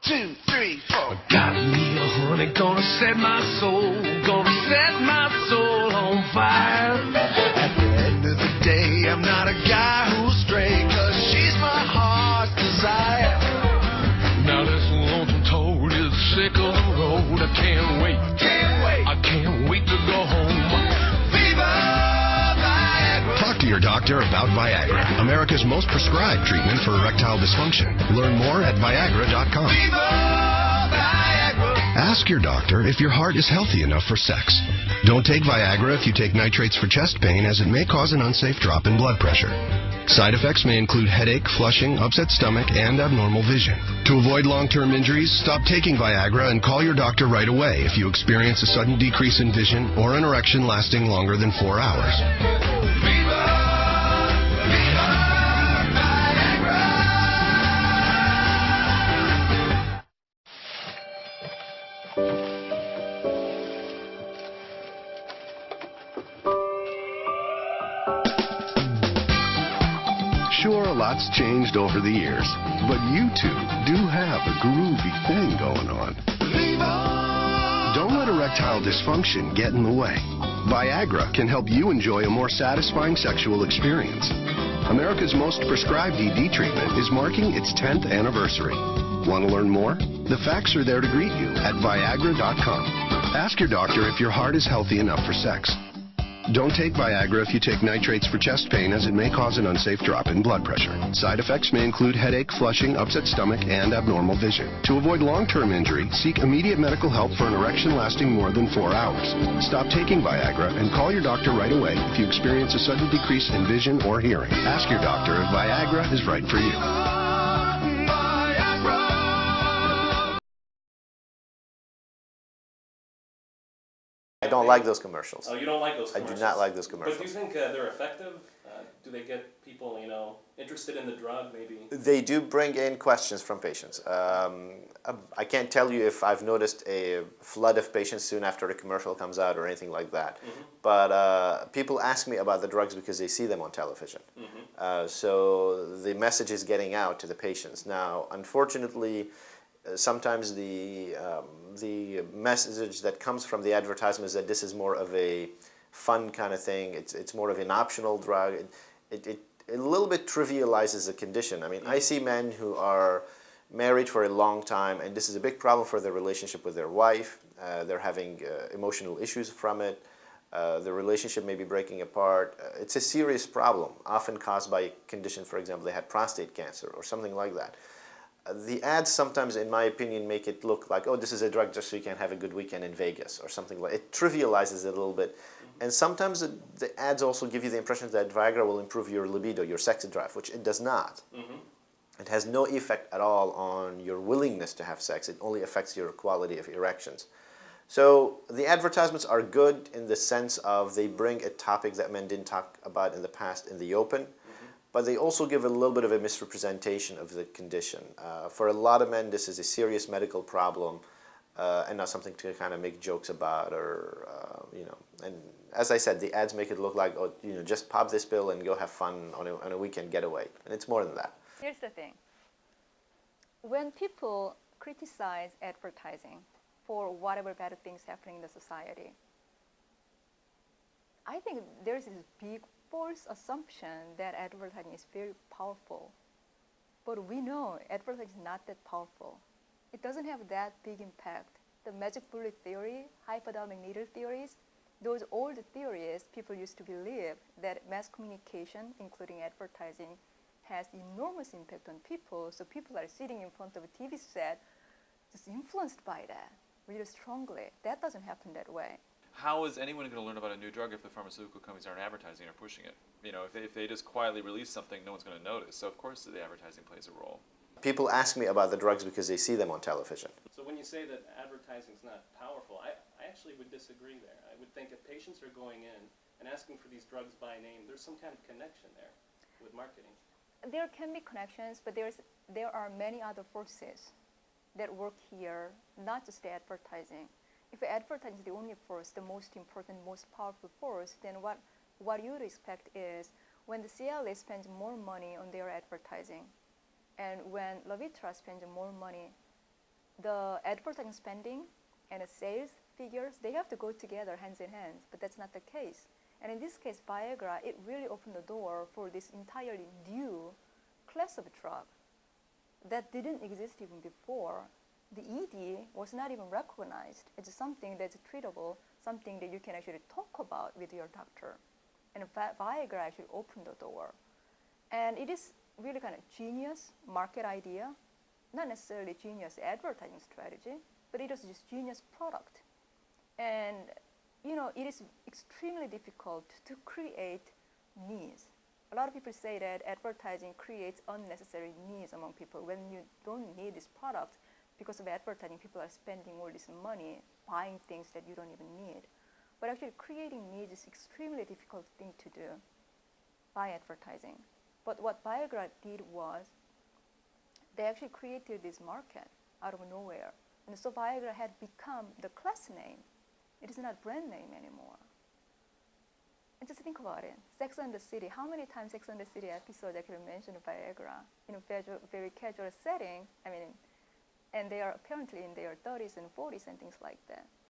2, 3, 4. Got me a honey, gonna set my soul on fire. At the end of the day, I'm not a guy who's stray, 'cause she's my heart's desire. Now this lonesome toad is sick of the road. I can't wait to go home. Viva Viagra! Talk to your doctor about Viagra, America's most prescribed treatment for erectile dysfunction. Learn more at Viagra.com. Viva Viagra! Ask your doctor if your heart is healthy enough for sex. Don't take Viagra if you take nitrates for chest pain, as it may cause an unsafe drop in blood pressure. Side effects may include headache, flushing, upset stomach, and abnormal vision. To avoid long-term injuries, stop taking Viagra and call your doctor right away if you experience a sudden decrease in vision or an erection lasting longer than 4 hours. Viva Viagra! Sure, a lot's changed over the years, but you two do have a groovy thing going on. Don't let erectile dysfunction get in the way. Viagra can help you enjoy a more satisfying sexual experience. America's most prescribed ED treatment is marking its 10th anniversary. Want to learn more? The facts are there to greet you at Viagra.com. Ask your doctor if your heart is healthy enough for sex. Don't take Viagra if you take nitrates for chest pain, as it may cause an unsafe drop in blood pressure. Side effects may include headache, flushing, upset stomach, and abnormal vision. To avoid long-term injury, seek immediate medical help for an erection lasting more than 4 hours. Stop taking Viagra and call your doctor right away if you experience a sudden decrease in vision or hearing. Ask your doctor if Viagra is right for you. I don't like those commercials. Oh, you don't like those I commercials? do not like those commercials. But do you think they're effective? Do they get people, interested in the drug, maybe? They do bring in questions from patients. I can't tell you if I've noticed a flood of patients soon after the commercial comes out or anything like that. Mm-hmm. But people ask me about the drugs because they see them on television. Mm-hmm. So the message is getting out to the patients. Now, unfortunately, sometimes the message that comes from the advertisement is that this is more of a fun kind of thing. It's more of an optional drug. It a little bit trivializes the condition. I mean, I see men who are married for a long time, and this is a big problem for their relationship with their wife. They're having emotional issues from it. The relationship may be breaking apart. It's a serious problem, often caused by a condition. For example, they had prostate cancer or something like that. The ads sometimes, in my opinion, make it look like, oh, this is a drug just so you can have a good weekend in Vegas or something like that. It trivializes it a little bit. Mm-hmm. And sometimes the ads also give you the impression that Viagra will improve your libido, your sex drive, which it does not. Mm-hmm. It has no effect at all on your willingness to have sex. It only affects your quality of erections. So the advertisements are good in the sense of they bring a topic that men didn't talk about in the past in the open. But they also give a little bit of a misrepresentation of the condition. For a lot of men, this is a serious medical problem and not something to kind of make jokes about or, And as I said, the ads make it look like, oh, just pop this pill and go have fun on a weekend getaway. And it's more than that. Here's the thing. When people criticize advertising for whatever bad things happening in the society, I think there's this big false assumption that advertising is very powerful. But we know advertising is not that powerful. It doesn't have that big impact. The magic bullet theory, hypodermic needle theories, those old theories people used to believe that mass communication, including advertising, has enormous impact on people. So people are sitting in front of a TV set just influenced by that really strongly. That doesn't happen that way. How is anyone going to learn about a new drug if the pharmaceutical companies aren't advertising or pushing it? If they just quietly release something, no one's going to notice. So of course the advertising plays a role. People ask me about the drugs because they see them on television. So when you say that advertising is not powerful, I actually would disagree there. I would think if patients are going in and asking for these drugs by name, there's some kind of connection there with marketing. There can be connections, but there are many other forces that work here, not just the advertising. If advertising is the only force, the most important, most powerful force, then what you would expect is when the CLA spends more money on their advertising, and when Levitra spends more money the advertising spending and the sales figures, they have to go together hands in hand, but that's not the case. And in this case, Viagra, it really opened the door for this entirely new class of drug that didn't exist even before. The ED was not even recognized as something that's treatable, something that you can actually talk about with your doctor. And Viagra actually opened the door. And it is really kind of genius market idea, not necessarily genius advertising strategy, but it is just genius product. And it is extremely difficult to create needs. A lot of people say that advertising creates unnecessary needs among people when you don't need this product. Because of advertising, people are spending all this money buying things that you don't even need. But actually creating needs is extremely difficult thing to do by advertising. But what Viagra did was they actually created this market out of nowhere. And so Viagra had become the class name. It is not brand name anymore. And just think about it. Sex and the City, how many times Sex and the City episodes actually mentioned Viagra in a very casual setting? And they are apparently in their 30s and 40s and things like that.